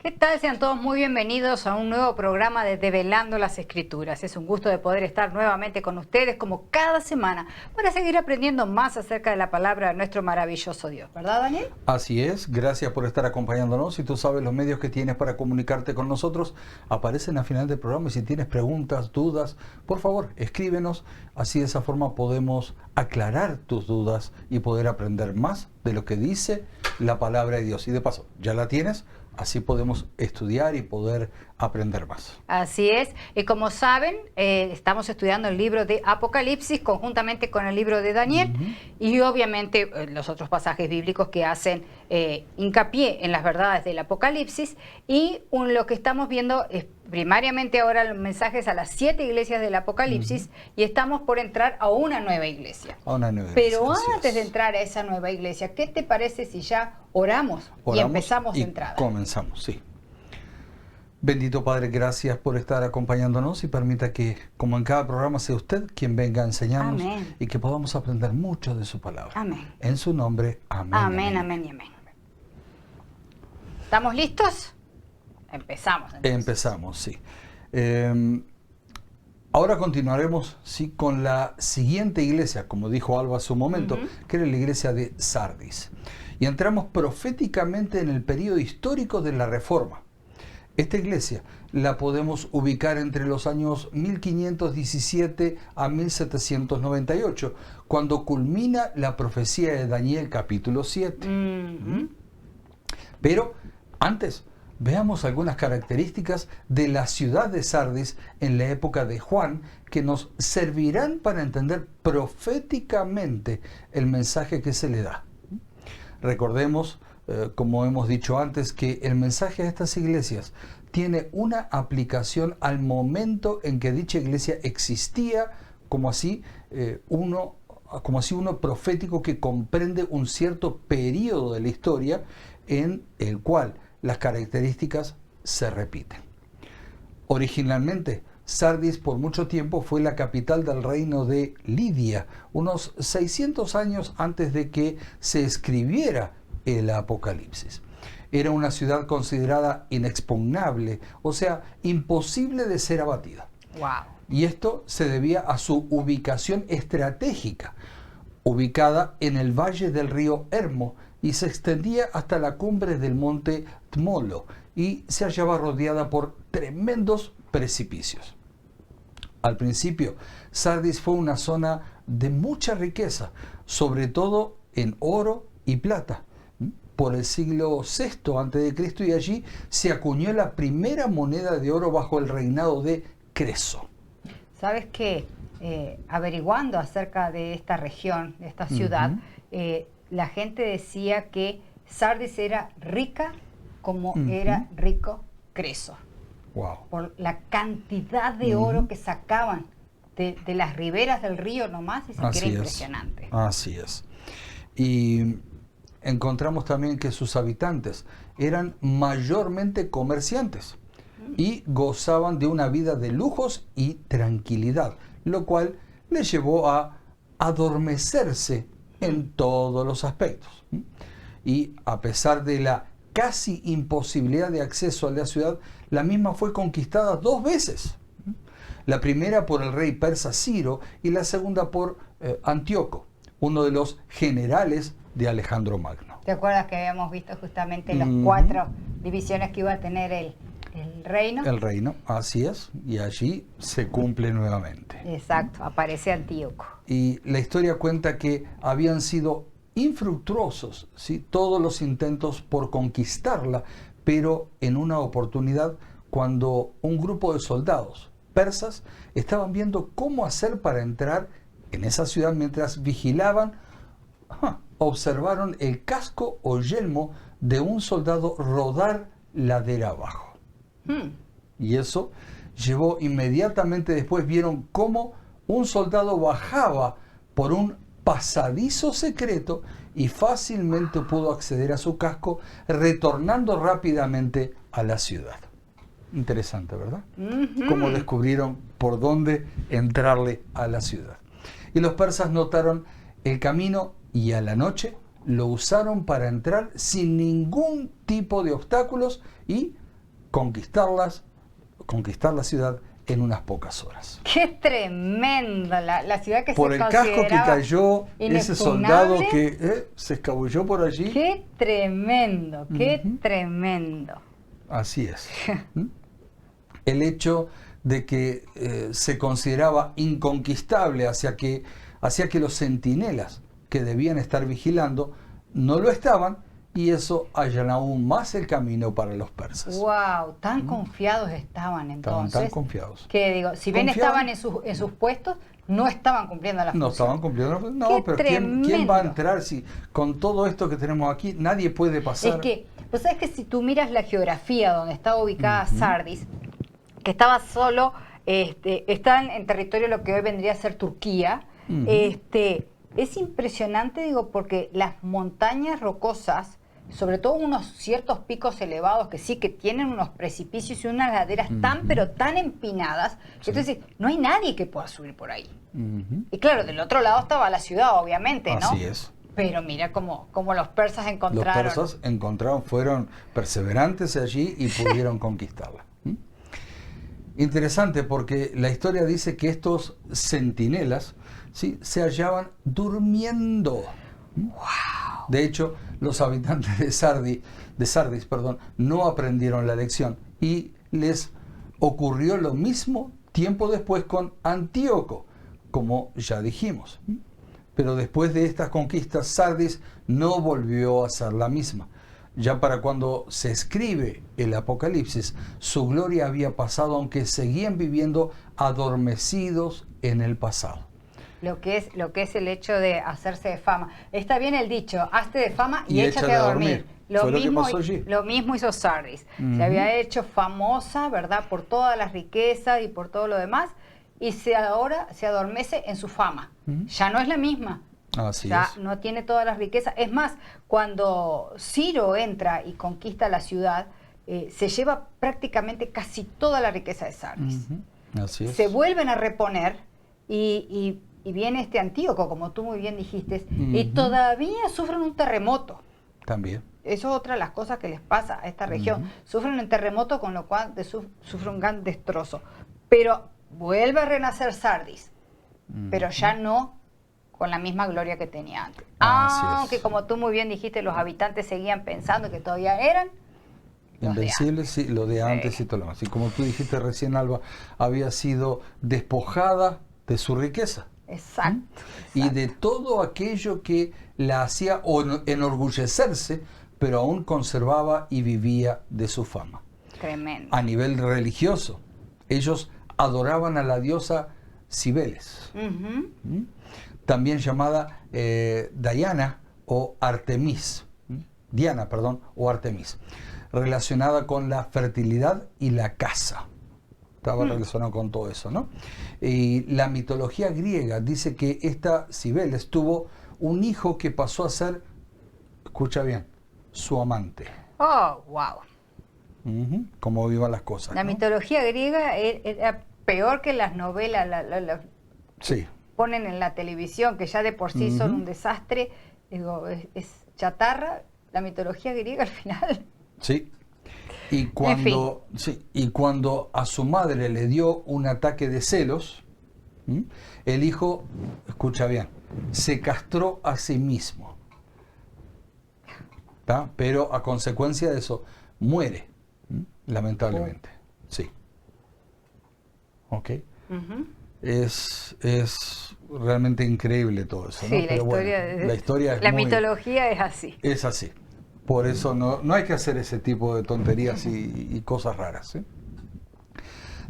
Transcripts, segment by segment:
¿Qué tal? Sean todos muy bienvenidos a un nuevo programa de Develando las Escrituras. Es un gusto de poder estar nuevamente con ustedes como cada semana para seguir aprendiendo más acerca de la palabra de nuestro maravilloso Dios. ¿Verdad, Daniel? Así es, gracias por estar acompañándonos. Si tú sabes los medios que tienes para comunicarte con nosotros, aparecen al final del programa y si tienes preguntas, dudas, por favor, escríbenos. Así de esa forma podemos aclarar tus dudas y poder aprender más de lo que dice la palabra de Dios. Y de paso, ya la tienes. Así podemos estudiar y poder aprender más. Así es. Y como saben, estamos estudiando el libro de Apocalipsis conjuntamente con el libro de Daniel y obviamente los otros pasajes bíblicos que hacen hincapié en las verdades del Apocalipsis. Y lo que estamos viendo es primariamente ahora los mensajes a las 7 iglesias del Apocalipsis y estamos por entrar a una nueva iglesia. Pero antes de entrar a esa nueva iglesia, ¿qué te parece si ya oramos y empezamos la entrada? Comenzamos, sí. Bendito Padre, gracias por estar acompañándonos y permita que, como en cada programa, sea usted quien venga a enseñarnos. Amén. Y que podamos aprender mucho de su palabra. Amén. En su nombre, amén. Amén, amén y amén. ¿Estamos listos? Empezamos. Empezamos, sí. Ahora continuaremos con la siguiente iglesia, como dijo Alba hace un momento, que era la iglesia de Sardis. Y entramos proféticamente en el periodo histórico de la Reforma. Esta iglesia la podemos ubicar entre los años 1517 a 1798, cuando culmina la profecía de Daniel capítulo 7. Pero antes, veamos algunas características de la ciudad de Sardis en la época de Juan que nos servirán para entender proféticamente el mensaje que se le da. Recordemos, como hemos dicho antes, que el mensaje de estas iglesias tiene una aplicación al momento en que dicha iglesia existía, como así uno profético que comprende un cierto periodo de la historia en el cual las características se repiten. Originalmente, Sardis por mucho tiempo fue la capital del reino de Lidia, unos 600 años antes de que se escribiera el Apocalipsis. Era una ciudad considerada inexpugnable, o sea, imposible de ser abatida. Wow. Y esto se debía a su ubicación estratégica, ubicada en el valle del río Hermo, y se extendía hasta la cumbre del monte Tmolo, y se hallaba rodeada por tremendos precipicios. Al principio, Sardis fue una zona de mucha riqueza, sobre todo en oro y plata. Por el siglo VI a.C. y allí se acuñó la primera moneda de oro bajo el reinado de Creso. ¿Sabes qué? Averiguando acerca de esta región, de esta ciudad, la gente decía que Sardis era rica como era rico Creso. Wow. Por la cantidad de oro que sacaban de las riberas del río nomás, y que era impresionante. Así es. Y encontramos también que sus habitantes eran mayormente comerciantes y gozaban de una vida de lujos y tranquilidad, lo cual les llevó a adormecerse en todos los aspectos. Y a pesar de la casi imposibilidad de acceso a la ciudad, la misma fue conquistada 2 veces. La primera por el rey persa Ciro y la segunda por Antíoco, uno de los generales de Alejandro Magno. ¿Te acuerdas que habíamos visto justamente las 4 divisiones que iba a tener el reino? El reino, así es, y allí se cumple nuevamente. Exacto, aparece Antíoco. Y la historia cuenta que habían sido infructuosos, ¿sí?, todos los intentos por conquistarla, pero en una oportunidad cuando un grupo de soldados persas estaban viendo cómo hacer para entrar en esa ciudad mientras vigilaban, observaron el casco o yelmo de un soldado rodar ladera abajo. Y eso llevó inmediatamente después, vieron cómo un soldado bajaba por un pasadizo secreto y fácilmente pudo acceder a su casco, retornando rápidamente a la ciudad. Interesante, ¿verdad? Cómo descubrieron por dónde entrarle a la ciudad. Y los persas notaron el camino y a la noche lo usaron para entrar sin ningún tipo de obstáculos y conquistar la ciudad en unas pocas horas. ¡Qué tremendo! La ciudad que Por se el casco que cayó ese soldado inexpugnable. que se escabulló por allí. ¡Qué tremendo! ¡Qué Ujú. tremendo! Así es. ¿Mm? El hecho de que se consideraba inconquistable hacía que los centinelas que debían estar vigilando no lo estaban, y eso allanó aún más el camino para los persas. ¡Wow! Tan confiados estaban Estaban entonces. tan confiados. Que digo, si bien Confiaban. estaban en sus puestos, no estaban cumpliendo la función. No estaban cumpliendo. No, ¡Qué pero ¿quién va a tremendo! entrar si con todo esto que tenemos aquí nadie puede pasar? Es que, pues sabes que si tú miras la geografía donde estaba ubicada Ujú. Sardis, que estaba solo, está en territorio de lo que hoy vendría a ser Turquía, Ujú. es impresionante, digo, porque las montañas rocosas, sobre todo unos ciertos picos elevados que sí que tienen unos precipicios y unas laderas tan Ujú. pero tan empinadas, Sí. entonces no hay nadie que pueda subir por ahí. Ujú. Y claro, del otro lado estaba la ciudad, obviamente, ¿no? Así es. Pero mira cómo los persas Los encontraron. persas fueron perseverantes allí y pudieron conquistarla. ¿Mm? Interesante, porque la historia dice que estos centinelas, ¿sí?, se hallaban durmiendo. ¿Mm? De hecho, los habitantes de Sardis, no aprendieron la lección, y les ocurrió lo mismo tiempo después con Antíoco, como ya dijimos. ¿Mm? Pero después de estas conquistas, Sardis no volvió a ser la misma. Ya para cuando se escribe el Apocalipsis, su gloria había pasado, aunque seguían viviendo adormecidos en el pasado. Lo que es el hecho de hacerse de fama. Está bien el dicho, hazte de fama y échate a dormir. Fue lo que pasó allí. Lo mismo hizo Sardis. Ujú. Se había hecho famosa, ¿verdad?, por todas las riquezas y por todo lo demás, y ahora se adormece en su fama. Ujú. Ya no es la misma. Así Ya es. no tiene todas las riquezas. Es más, cuando Ciro entra y conquista la ciudad, se lleva prácticamente casi toda la riqueza de Sardis. Ujú. Así es. Se vuelven a reponer y viene Antíoco, como tú muy bien dijiste, y Ujú. todavía sufren un terremoto. También. Eso es otra de las cosas que les pasa a esta región. Ujú. Sufren un terremoto, con lo cual sufre un gran destrozo. Pero vuelve a renacer Sardis, pero ya no con la misma gloria que tenía antes. Así es. Aunque, como tú muy bien dijiste, los habitantes seguían pensando que todavía eran los de Invencibles, sí, lo de antes y todo lo demás. Y como tú dijiste recién, Alba, había sido despojada de su riqueza. Exacto. Y de todo aquello que la hacía enorgullecerse, pero aún conservaba y vivía de su fama. Tremendo. A nivel religioso, ellos adoraban a la diosa Cibeles, Ujú. ¿m? También llamada Diana o Artemis, ¿m? Diana, perdón, o Artemis, relacionada con la fertilidad y la caza. Estaba relacionado con todo eso, ¿no? Y la mitología griega dice que esta Cibeles tuvo un hijo que pasó a ser, escucha bien, su amante. Oh, wow. Ujú, cómo iban las cosas, La ¿no? mitología griega era peor que las novelas, Sí, ponen en la televisión, que ya de por sí son Ujú. un desastre. Digo, es chatarra. La mitología griega al final. sí. Y cuando a su madre le dio un ataque de celos, ¿m? El hijo, escucha bien, se castró a sí mismo. ¿Tá? Pero a consecuencia de eso, muere, ¿m? Lamentablemente. Sí. ¿Ok? Ujú. Es realmente increíble todo eso, ¿no? Sí, Pero bueno, la historia es la muy... mitología es así. Es así. Por eso no hay que hacer ese tipo de tonterías y cosas raras, ¿eh?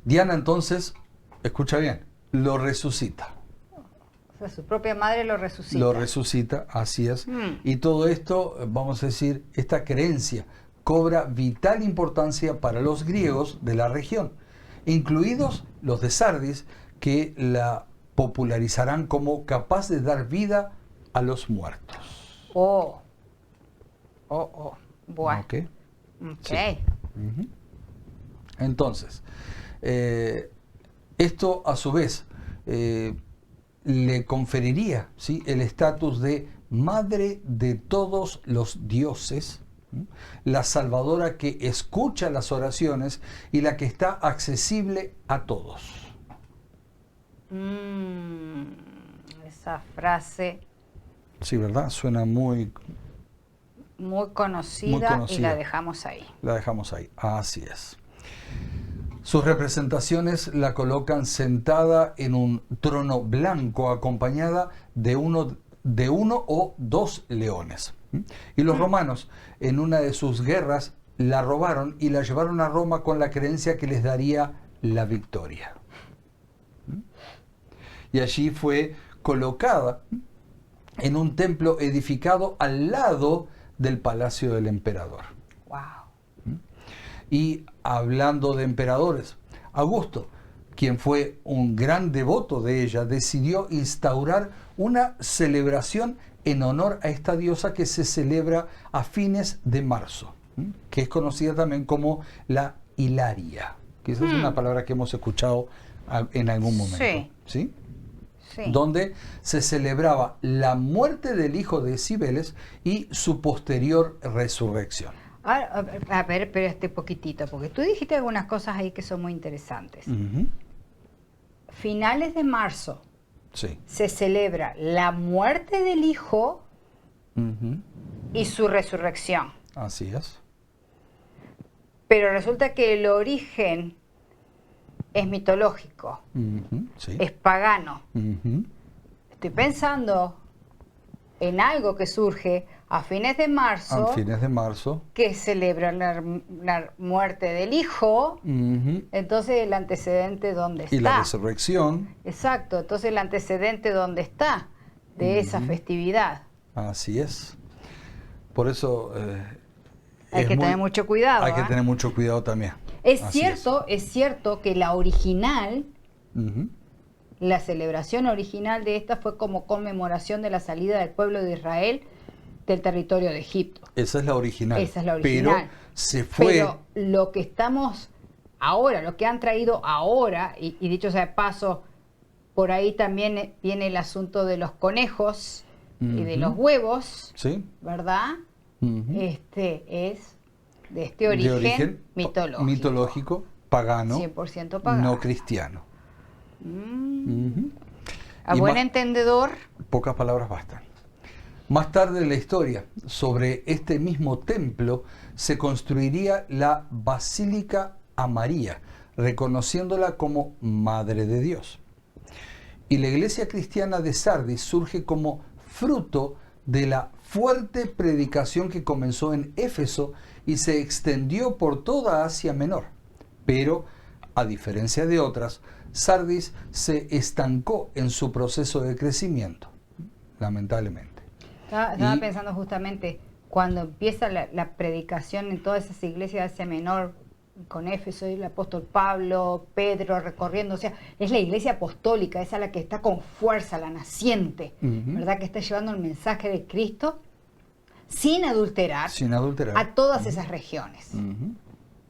Diana entonces, escucha bien, lo resucita. O sea, su propia madre lo resucita. Lo resucita, así es. Y todo esto, vamos a decir, esta creencia cobra vital importancia para los griegos de la región, incluidos los de Sardis, que la popularizarán como capaz de dar vida a los muertos. Bueno. ¿Ok? Ok. Sí. Ujú. Entonces, esto a su vez le conferiría, ¿sí?, el estatus de madre de todos los dioses, la salvadora que escucha las oraciones y la que está accesible a todos. Esa frase... Sí, ¿verdad? Suena muy conocida y la dejamos ahí. La dejamos ahí, así es. Sus representaciones la colocan sentada en un trono blanco acompañada de uno o dos leones. Y los romanos, en una de sus guerras, la robaron y la llevaron a Roma con la creencia que les daría la victoria. Y allí fue colocada en un templo edificado al lado del palacio del emperador. Wow. Y hablando de emperadores, Augusto, quien fue un gran devoto de ella, decidió instaurar una celebración en honor a esta diosa que se celebra a fines de marzo, que es conocida también como la Hilaria, que esa es una palabra que hemos escuchado en algún momento. ¿Sí? Sí. Donde se celebraba la muerte del hijo de Cibeles y su posterior resurrección. A ver, pero poquitito, porque tú dijiste algunas cosas ahí que son muy interesantes. Finales de marzo se celebra la muerte del hijo y su resurrección. Así es. Pero resulta que el origen es mitológico, es pagano. Estoy pensando en algo que surge a fines de marzo, que celebra la muerte del hijo. Entonces el antecedente, ¿dónde está? Y la resurrección. Exacto, entonces el antecedente, ¿dónde está? De esa festividad. Así es. Por eso hay que tener mucho cuidado. Hay que tener mucho cuidado también. Es cierto que la original, la celebración original de esta fue como conmemoración de la salida del pueblo de Israel del territorio de Egipto. Esa es la original. Esa es la original. Pero se fue. Pero lo que estamos ahora, lo que han traído ahora, y dicho sea de paso, por ahí también viene el asunto de los conejos y de los huevos, ¿verdad? Es de este origen mitológico, pagano, 100% pagano, no cristiano. A buen entendedor, pocas palabras bastan. Más tarde en la historia, sobre este mismo templo, se construiría la Basílica a María, reconociéndola como Madre de Dios. Y la iglesia cristiana de Sardis surge como fruto de la fuerte predicación que comenzó en Éfeso y se extendió por toda Asia Menor. Pero, a diferencia de otras, Sardis se estancó en su proceso de crecimiento, lamentablemente. Estaba pensando justamente, cuando empieza la predicación en todas esas iglesias de Asia Menor, con Éfeso y el apóstol Pablo, Pedro recorriendo, o sea, es la iglesia apostólica, esa la que está con fuerza, la naciente, ¿verdad? Que está llevando el mensaje de Cristo sin adulterar a todas esas regiones.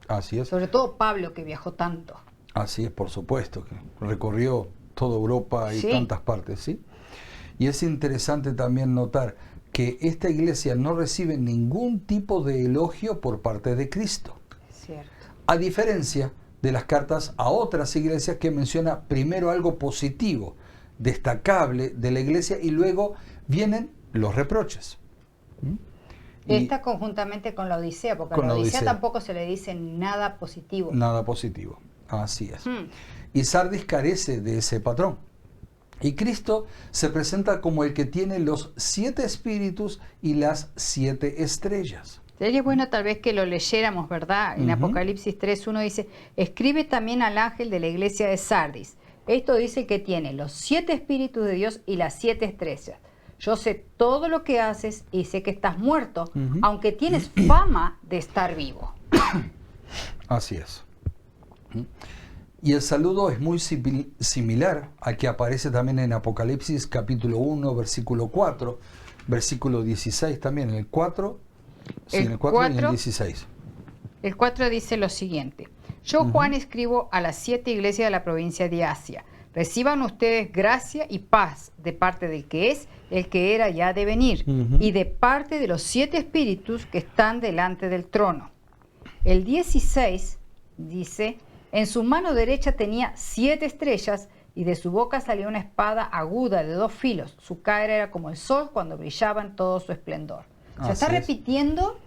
Así es. Sobre todo Pablo, que viajó tanto. Así es, por supuesto, que recorrió toda Europa y tantas partes, ¿sí? Y es interesante también notar que esta iglesia no recibe ningún tipo de elogio por parte de Cristo. Cierto. A diferencia de las cartas a otras iglesias que menciona primero algo positivo, destacable de la iglesia y luego vienen los reproches. Esta conjuntamente con la Odisea, porque a la Odisea tampoco se le dice nada positivo. Nada positivo, así es. Y Sardis carece de ese patrón. Y Cristo se presenta como el que tiene los 7 espíritus y las 7 estrellas. Sería bueno tal vez que lo leyéramos, ¿verdad? En Apocalipsis 3:1 dice, escribe también al ángel de la iglesia de Sardis. Esto dice que tiene los 7 espíritus de Dios y las 7 estrellas. Yo sé todo lo que haces y sé que estás muerto, aunque tienes fama de estar vivo. Así es. Y el saludo es muy similar al que aparece también en Apocalipsis capítulo 1, versículo 4, versículo 16 también, en el 4, en el 4 y en el 16. El 4 dice lo siguiente: yo, Juan, escribo a las 7 iglesias de la provincia de Asia. reciban ustedes gracia y paz de parte del que es, el que era y ha de venir, y de parte de los 7 espíritus que están delante del trono. El 16 dice, en su mano derecha tenía 7 estrellas, y de su boca salía una espada aguda de 2 filos. Su cara era como el sol cuando brillaba en todo su esplendor. O sea, está repitiendo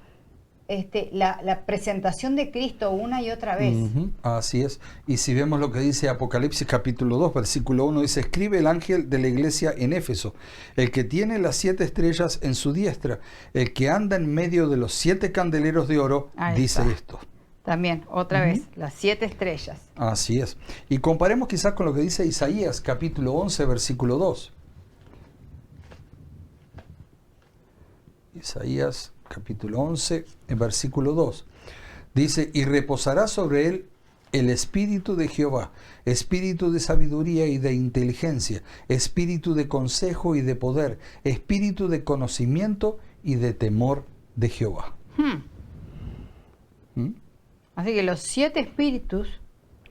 la presentación de Cristo una y otra vez. Así es. Y si vemos lo que dice Apocalipsis capítulo 2, versículo 1, dice, escribe el ángel de la iglesia en Éfeso, el que tiene las 7 estrellas en su diestra, el que anda en medio de los 7 candeleros de oro, Ahí dice está. esto. También, otra vez, las 7 estrellas. Así es. Y comparemos quizás con lo que dice Isaías capítulo 11, versículo 2. Isaías capítulo 11, versículo 2. Dice, y reposará sobre él el espíritu de Jehová, espíritu de sabiduría y de inteligencia, espíritu de consejo y de poder, espíritu de conocimiento y de temor de Jehová. Así que los 7 espíritus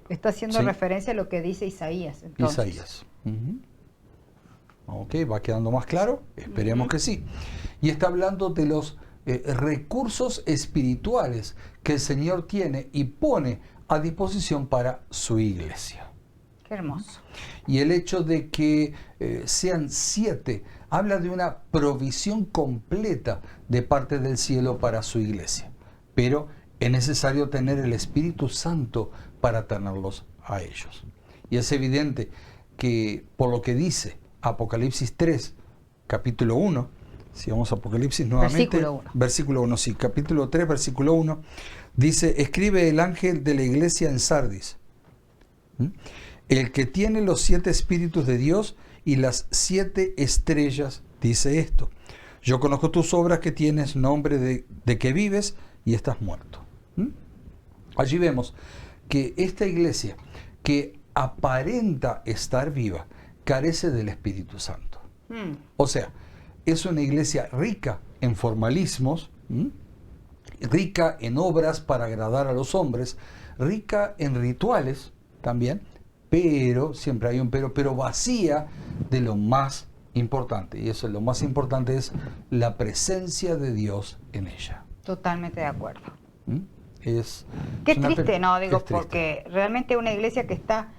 está haciendo referencia a lo que dice Isaías. Entonces. Isaías. Ok, ¿va quedando más claro? Esperemos que sí. Y está hablando de los recursos espirituales que el Señor tiene y pone a disposición para su iglesia. Qué hermoso. Y el hecho de que sean 7 habla de una provisión completa de parte del cielo para su iglesia. Pero es necesario tener el Espíritu Santo para tenerlos a ellos. Y es evidente que por lo que dice Apocalipsis 3, capítulo 1, si vamos a Apocalipsis nuevamente, versículo 1, sí, capítulo 3, versículo 1, dice, escribe el ángel de la iglesia en Sardis, el que tiene los 7 espíritus de Dios y las 7 estrellas, dice esto, yo conozco tus obras, que tienes nombre de que vives y estás muerto. Allí vemos que esta iglesia que aparenta estar viva carece del Espíritu Santo. O sea, es una iglesia rica en formalismos, rica en obras para agradar a los hombres, rica en rituales también, pero, siempre hay un pero vacía de lo más importante. Y eso, lo más importante es la presencia de Dios en ella. Totalmente de acuerdo. Es Qué triste, ¿no? Digo, porque realmente una iglesia que está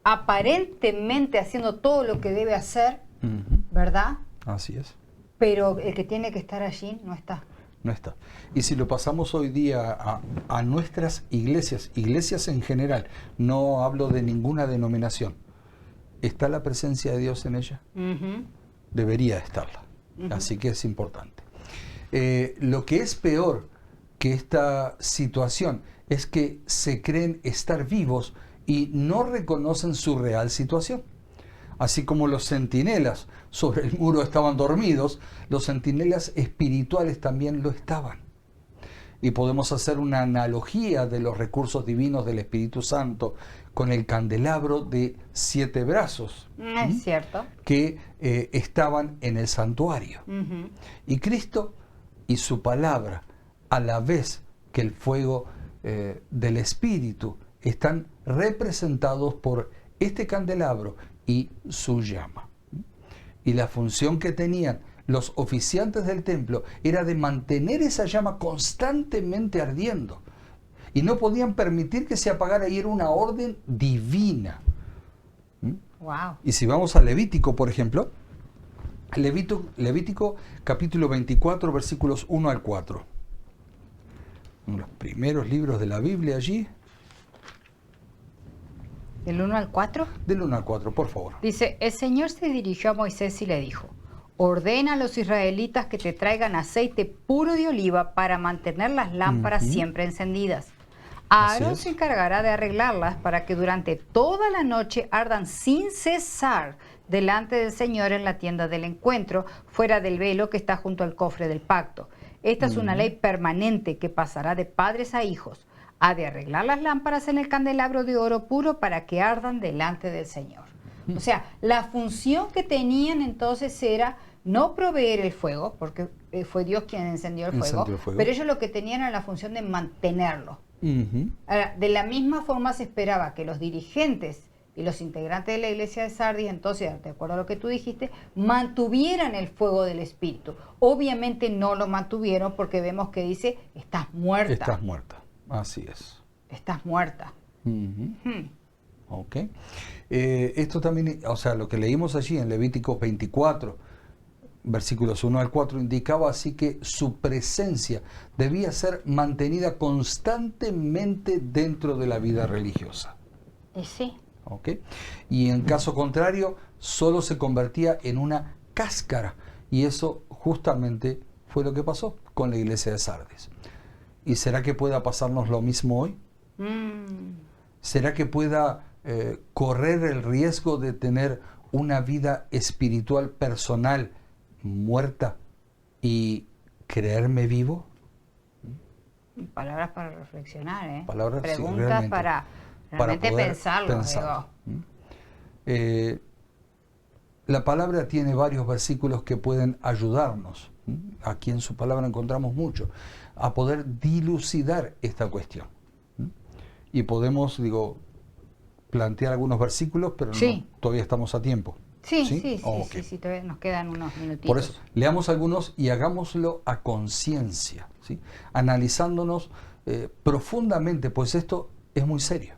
aparentemente haciendo todo lo que debe hacer, ¿verdad? Así es. Pero el que tiene que estar allí no está. No está. Y si lo pasamos hoy día a nuestras iglesias en general, no hablo de ninguna denominación, ¿está la presencia de Dios en ella? Debería estarla. Así que es importante. Lo que es peor que esta situación es que se creen estar vivos y no reconocen su real situación. Así como los centinelas sobre el muro estaban dormidos, los centinelas espirituales también lo estaban. Y podemos hacer una analogía de los recursos divinos del Espíritu Santo con el candelabro de 7 brazos. Es cierto. Que estaban en el santuario. Y Cristo y su palabra, a la vez que el fuego del Espíritu, están representados por este candelabro y su llama. Y la función que tenían los oficiantes del templo era de mantener esa llama constantemente ardiendo. Y no podían permitir que se apagara, y era una orden divina. Wow. Y si vamos a Levítico, por ejemplo, Levítico capítulo 24, versículos 1 al 4. Uno de los primeros libros de la Biblia allí. ¿Del 1 al 4? Del 1 al 4, por favor. Dice, el Señor se dirigió a Moisés y le dijo, ordena a los israelitas que te traigan aceite puro de oliva para mantener las lámparas siempre encendidas. Aarón se encargará de arreglarlas para que durante toda la noche ardan sin cesar delante del Señor en la tienda del encuentro, fuera del velo que está junto al cofre del pacto. Esta es una ley permanente que pasará de padres a hijos. Ha de arreglar las lámparas en el candelabro de oro puro para que ardan delante del Señor. O sea, la función que tenían entonces era no proveer el fuego, porque fue Dios quien encendió el fuego, pero ellos lo que tenían era la función de mantenerlo. Ahora, de la misma forma se esperaba que los dirigentes y los integrantes de la iglesia de Sardis, entonces, de acuerdo a lo que tú dijiste, mantuvieran el fuego del Espíritu. Obviamente no lo mantuvieron porque vemos que dice, estás muerta. Estás muerta, así es. Estás muerta. Ok. Esto también, o sea, lo que leímos allí en Levítico 24, versículos 1 al 4, indicaba así que su presencia debía ser mantenida constantemente dentro de la vida religiosa. Y sí. ¿Ok? Y en caso contrario, solo se convertía en una cáscara. Y eso justamente fue lo que pasó con la iglesia de Sardis. ¿Y será que pueda pasarnos lo mismo hoy? ¿Será que pueda correr el riesgo de tener una vida espiritual personal muerta y creerme vivo? Palabras para reflexionar, ¿eh? Palabras, preguntas sí, para realmente poder pensarlo. La palabra tiene varios versículos que pueden ayudarnos. Aquí en su palabra encontramos mucho a poder dilucidar esta cuestión. Y podemos, plantear algunos versículos, pero Sí. no, todavía estamos a tiempo. Sí, Okay. sí, todavía nos quedan unos minutitos. Por eso, leamos algunos y hagámoslo a conciencia, ¿sí? Analizándonos profundamente, pues esto es muy serio.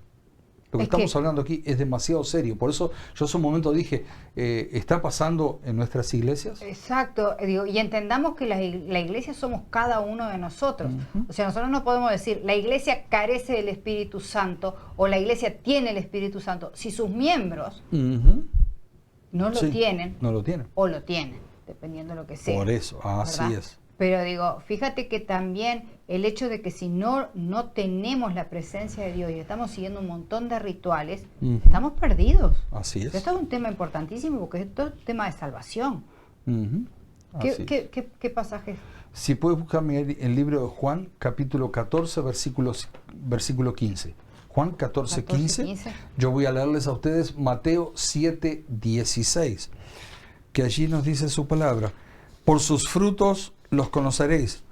Lo que estamos hablando aquí es demasiado serio. Por eso yo hace un momento dije, ¿está pasando en nuestras iglesias? Exacto. Y entendamos que la iglesia somos cada uno de nosotros. O sea, nosotros no podemos decir, la iglesia carece del Espíritu Santo o la iglesia tiene el Espíritu Santo. Si sus miembros no lo tienen. No lo tienen. O lo tienen, dependiendo de lo que sea. Por eso, así ¿verdad? es. Pero fíjate que también el hecho de que si no tenemos la presencia de Dios y estamos siguiendo un montón de rituales, estamos perdidos. Así es. Esto es un tema importantísimo porque esto es un tema de salvación. ¿Qué pasaje? Si puedes buscarme el libro de Juan, capítulo 14, versículo 15. Juan 14, 15. Yo voy a leerles a ustedes Mateo 7, 16, que allí nos dice su palabra. Por sus frutos los conoceréis.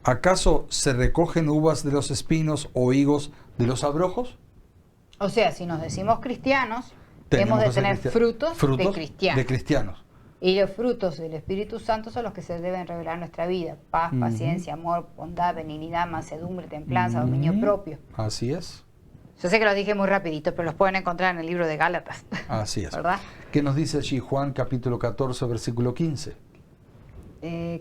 ¿Acaso se recogen uvas de los espinos o higos de los abrojos? O sea, si nos decimos cristianos, hemos de tener frutos de cristianos. Y los frutos del Espíritu Santo son los que se deben revelar en nuestra vida. Paz, paciencia, amor, bondad, benignidad, mansedumbre, templanza, dominio propio. Así es. Yo sé que los dije muy rapidito, pero los pueden encontrar en el libro de Gálatas. Así es. ¿Verdad? ¿Qué nos dice allí Juan capítulo 14, versículo 15?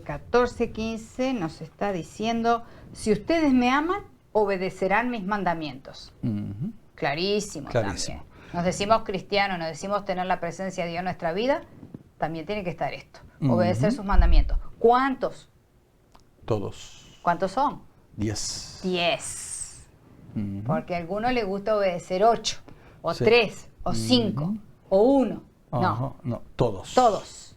14, 15 nos está diciendo, si ustedes me aman, obedecerán mis mandamientos. Clarísimo también. Nos decimos cristianos, nos decimos tener la presencia de Dios en nuestra vida, también tiene que estar esto, obedecer sus mandamientos. ¿Cuántos? Todos. ¿Cuántos son? 10. 10. Porque a alguno le gusta obedecer 8, o 3, o 5, o 1. No, todos. Todos.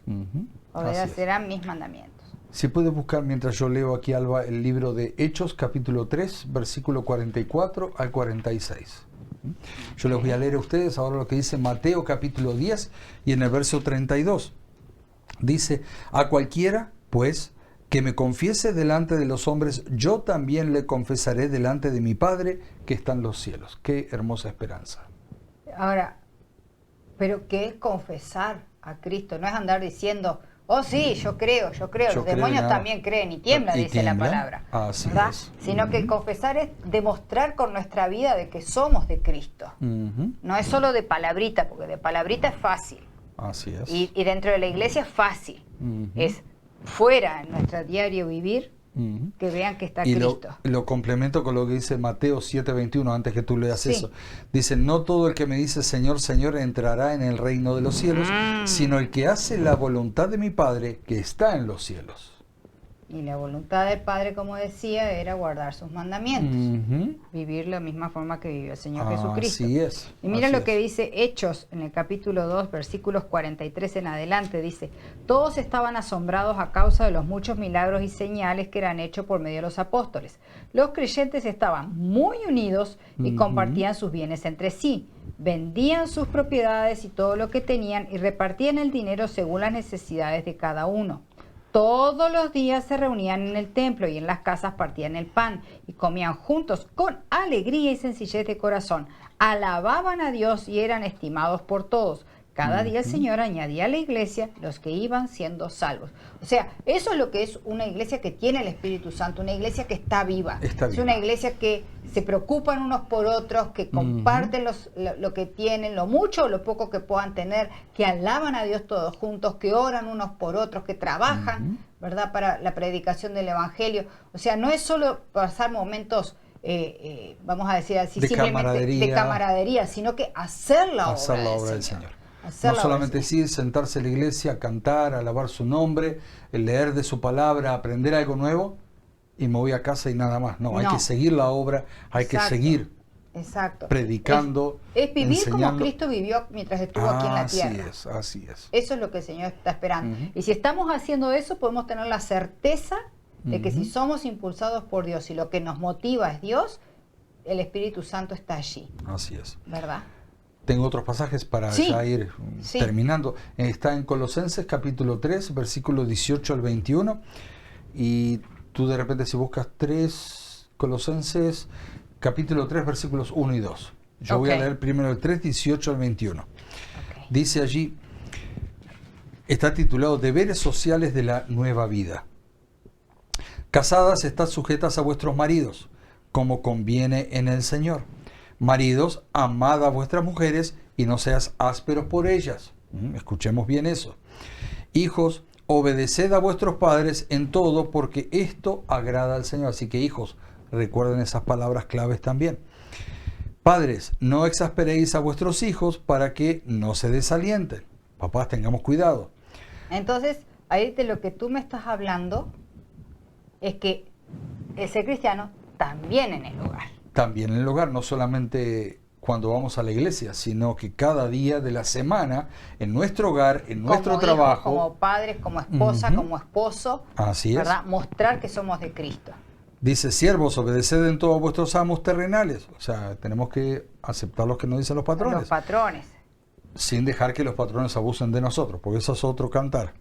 Obedecerán mis mandamientos. Si puedes buscar mientras yo leo aquí, Alba, el libro de Hechos, capítulo 3, versículo 44 al 46. Yo les voy a leer a ustedes ahora lo que dice Mateo, capítulo 10, y en el verso 32. Dice, a cualquiera, pues, que me confiese delante de los hombres, yo también le confesaré delante de mi Padre que está en los cielos. Qué hermosa esperanza. Ahora, ¿pero qué es confesar a Cristo? No es andar diciendo, oh sí, yo creo. Los demonios también creen y tiemblan, dice la palabra. Así ¿verdad? Es. Sino que confesar es demostrar con nuestra vida de que somos de Cristo. No es solo de palabrita, porque de palabrita es fácil. Así es. Y dentro de la iglesia es fácil. Es fuera en nuestro diario vivir que vean que está Cristo. Lo complemento con lo que dice Mateo 7:21, antes que tú leas eso. Dice, no todo el que me dice Señor, Señor entrará en el reino de los cielos, sino el que hace la voluntad de mi Padre que está en los cielos. Y la voluntad del Padre, como decía, era guardar sus mandamientos, vivir la misma forma que vivió el Señor Jesucristo. Así es. Y mira lo que dice Hechos en el capítulo 2, versículos 43 en adelante. Dice, todos estaban asombrados a causa de los muchos milagros y señales que eran hechos por medio de los apóstoles. Los creyentes estaban muy unidos y compartían sus bienes entre sí. Vendían sus propiedades y todo lo que tenían y repartían el dinero según las necesidades de cada uno. Todos los días se reunían en el templo y en las casas partían el pan y comían juntos con alegría y sencillez de corazón, alababan a Dios y eran estimados por todos. Cada día el Señor añadía a la iglesia los que iban siendo salvos. O sea, eso es lo que es una iglesia que tiene el Espíritu Santo, una iglesia que está viva. Es una iglesia que se preocupan unos por otros, que comparten lo que tienen, lo mucho o lo poco que puedan tener, que alaban a Dios todos juntos, que oran unos por otros, que trabajan, ¿verdad?, para la predicación del Evangelio. O sea, no es solo pasar momentos, vamos a decir así, simplemente de camaradería, sino que hacer la obra del Señor. No solamente decir, sentarse en la iglesia, cantar, alabar su nombre, leer de su palabra, aprender algo nuevo y me voy a casa y nada más. No, hay que seguir la obra, hay que seguir predicando. Es vivir enseñando como Cristo vivió mientras estuvo aquí en la tierra. Así es. Eso es lo que el Señor está esperando. Y si estamos haciendo eso, podemos tener la certeza de que si somos impulsados por Dios y lo que nos motiva es Dios, el Espíritu Santo está allí. Así es. ¿Verdad? Tengo otros pasajes para ya ir terminando. Está en Colosenses capítulo 3, versículo 18 al 21. Y tú de repente si buscas Colosenses capítulo 3, versículos 1 y 2. Yo voy a leer primero el 3, 18 al 21. Dice allí, está titulado Deberes sociales de la nueva vida. Casadas, estad sujetas a vuestros maridos, como conviene en el Señor. Maridos, amad a vuestras mujeres y no seas ásperos por ellas. Escuchemos bien eso. Hijos, obedeced a vuestros padres en todo, porque esto agrada al Señor. Así que hijos, recuerden esas palabras claves también. Padres, no exasperéis a vuestros hijos para que no se desalienten. Papás, tengamos cuidado. Entonces, ahí de lo que tú me estás hablando es que el ser cristiano también en el hogar. También en el hogar, no solamente cuando vamos a la iglesia, sino que cada día de la semana, en nuestro hogar, en nuestro trabajo. Como padres, como esposa, como esposo. Así ¿verdad? Mostrar que somos de Cristo. Dice, siervos, obedeced en todo a vuestros amos terrenales. O sea, tenemos que aceptar lo que nos dicen los patrones. Los patrones. Sin dejar que los patrones abusen de nosotros, porque eso es otro cantar.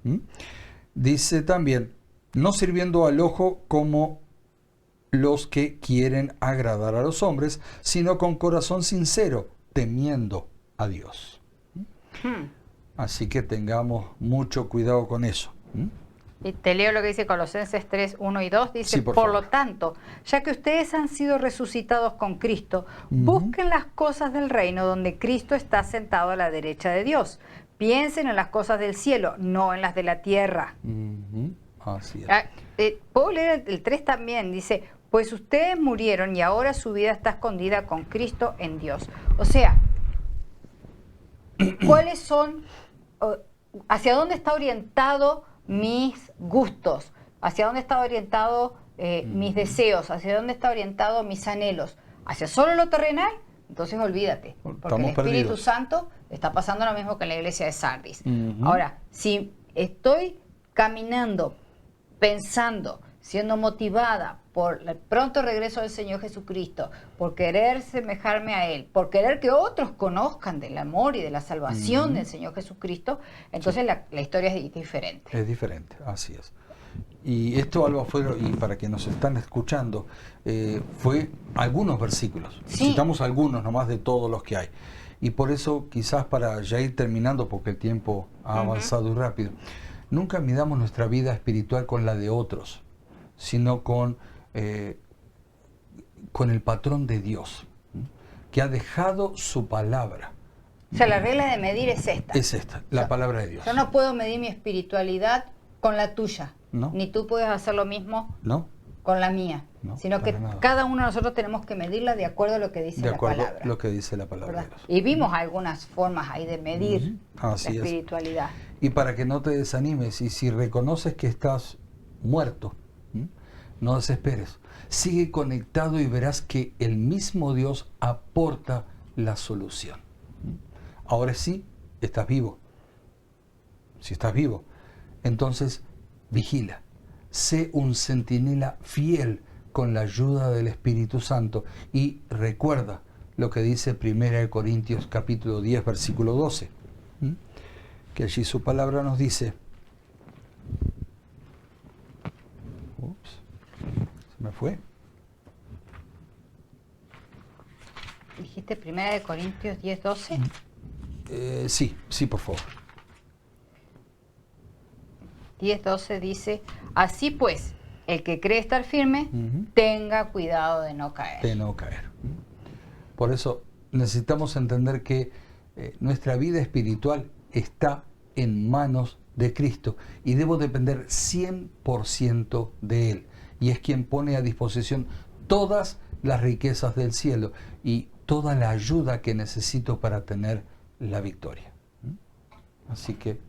Dice también, no sirviendo al ojo como los que quieren agradar a los hombres, sino con corazón sincero, temiendo a Dios. Así que tengamos mucho cuidado con eso. Y te leo lo que dice Colosenses 3, 1 y 2. Dice, por lo tanto, ya que ustedes han sido resucitados con Cristo, busquen las cosas del reino donde Cristo está sentado a la derecha de Dios. Piensen en las cosas del cielo, no en las de la tierra. Así es. Puedo leer el 3 también. Dice, pues ustedes murieron y ahora su vida está escondida con Cristo en Dios. O sea, ¿cuáles son, hacia dónde está orientado mis gustos? ¿Hacia dónde está orientado mis deseos? ¿Hacia dónde está orientado mis anhelos? ¿Hacia solo lo terrenal? Entonces olvídate, porque el Espíritu Santo está pasando lo mismo que en la iglesia de Sardis. Ahora, si estoy caminando, pensando, siendo motivada por el pronto regreso del Señor Jesucristo, por querer semejarme a Él, por querer que otros conozcan del amor y de la salvación del Señor Jesucristo, entonces la historia es diferente. Es diferente, así es. Y esto, Alba, fue, y para quienes nos están escuchando, fue algunos versículos. Citamos algunos nomás de todos los que hay. Y por eso, quizás para ya ir terminando, porque el tiempo ha avanzado rápido, nunca midamos nuestra vida espiritual con la de otros, sino con el patrón de Dios, que ha dejado su palabra. O sea, la regla de medir es esta. Es esta, la palabra de Dios. Yo no puedo medir mi espiritualidad con la tuya. No. Ni tú puedes hacer lo mismo con la mía. No, sino que cada uno de nosotros tenemos que medirla de acuerdo a lo que dice la palabra. De acuerdo a lo que dice la palabra de Dios. Y vimos algunas formas ahí de medir la espiritualidad. Y para que no te desanimes, y si reconoces que estás muerto, no desesperes. Sigue conectado y verás que el mismo Dios aporta la solución. Ahora sí, estás vivo. Si estás vivo, entonces vigila. Sé un centinela fiel con la ayuda del Espíritu Santo. Y recuerda lo que dice 1 Corintios capítulo 10, versículo 12. Que allí su palabra nos dice... Se me fue. dijiste 1 Corintios 10:12. Sí, por favor. 10:12 dice, así pues, el que cree estar firme, tenga cuidado de no caer. De no caer. Por eso necesitamos entender que nuestra vida espiritual está en manos de Cristo y debo depender 100% de Él. Y es quien pone a disposición todas las riquezas del cielo y toda la ayuda que necesito para tener la victoria. Así que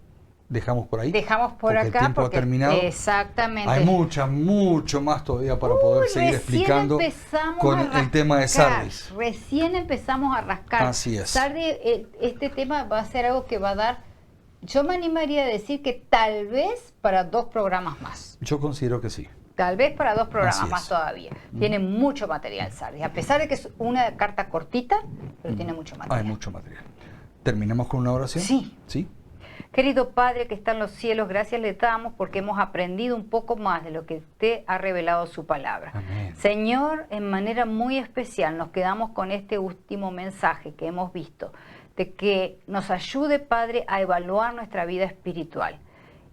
dejamos por ahí. Dejamos por acá el tiempo porque ha terminado. Exactamente. Hay mucho más todavía para poder seguir explicando con el tema de Sardis. Recién empezamos a rascar. Así es. Sardis, este tema va a ser algo que va a dar, yo me animaría a decir que tal vez para 2 programas más. Yo considero que sí. Tal vez para 2 programas más es. todavía. Tiene mucho material Sardis, a pesar de que es una carta cortita, pero tiene mucho material. Hay mucho material. ¿Terminamos con una oración? Sí. ¿Sí? Querido Padre que está en los cielos, gracias le damos porque hemos aprendido un poco más de lo que usted ha revelado su palabra. Amén. Señor, en manera muy especial nos quedamos con este último mensaje que hemos visto, de que nos ayude, Padre, a evaluar nuestra vida espiritual.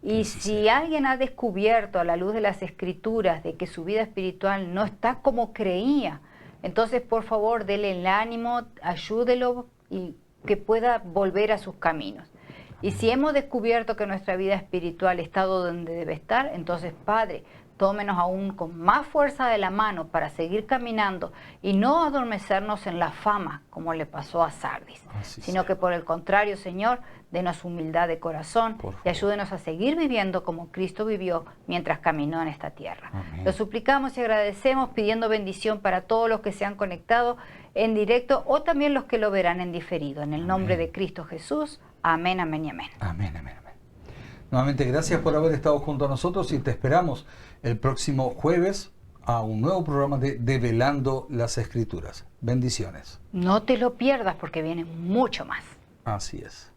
Y si alguien ha descubierto a la luz de las Escrituras de que su vida espiritual no está como creía, entonces por favor dele el ánimo, ayúdelo y que pueda volver a sus caminos. Y si hemos descubierto que nuestra vida espiritual está donde debe estar, entonces Padre, tómenos aún con más fuerza de la mano para seguir caminando y no adormecernos en la fama como le pasó a Sardis, sino que por el contrario, Señor, denos humildad de corazón y ayúdenos a seguir viviendo como Cristo vivió mientras caminó en esta tierra. Amén. Lo suplicamos y agradecemos pidiendo bendición para todos los que se han conectado en directo o también los que lo verán en diferido. En el nombre de Cristo Jesús. Amén, amén y amén. Amén, amén, amén. Nuevamente, gracias por haber estado junto a nosotros y te esperamos el próximo jueves a un nuevo programa de Develando las Escrituras. Bendiciones. No te lo pierdas porque viene mucho más. Así es.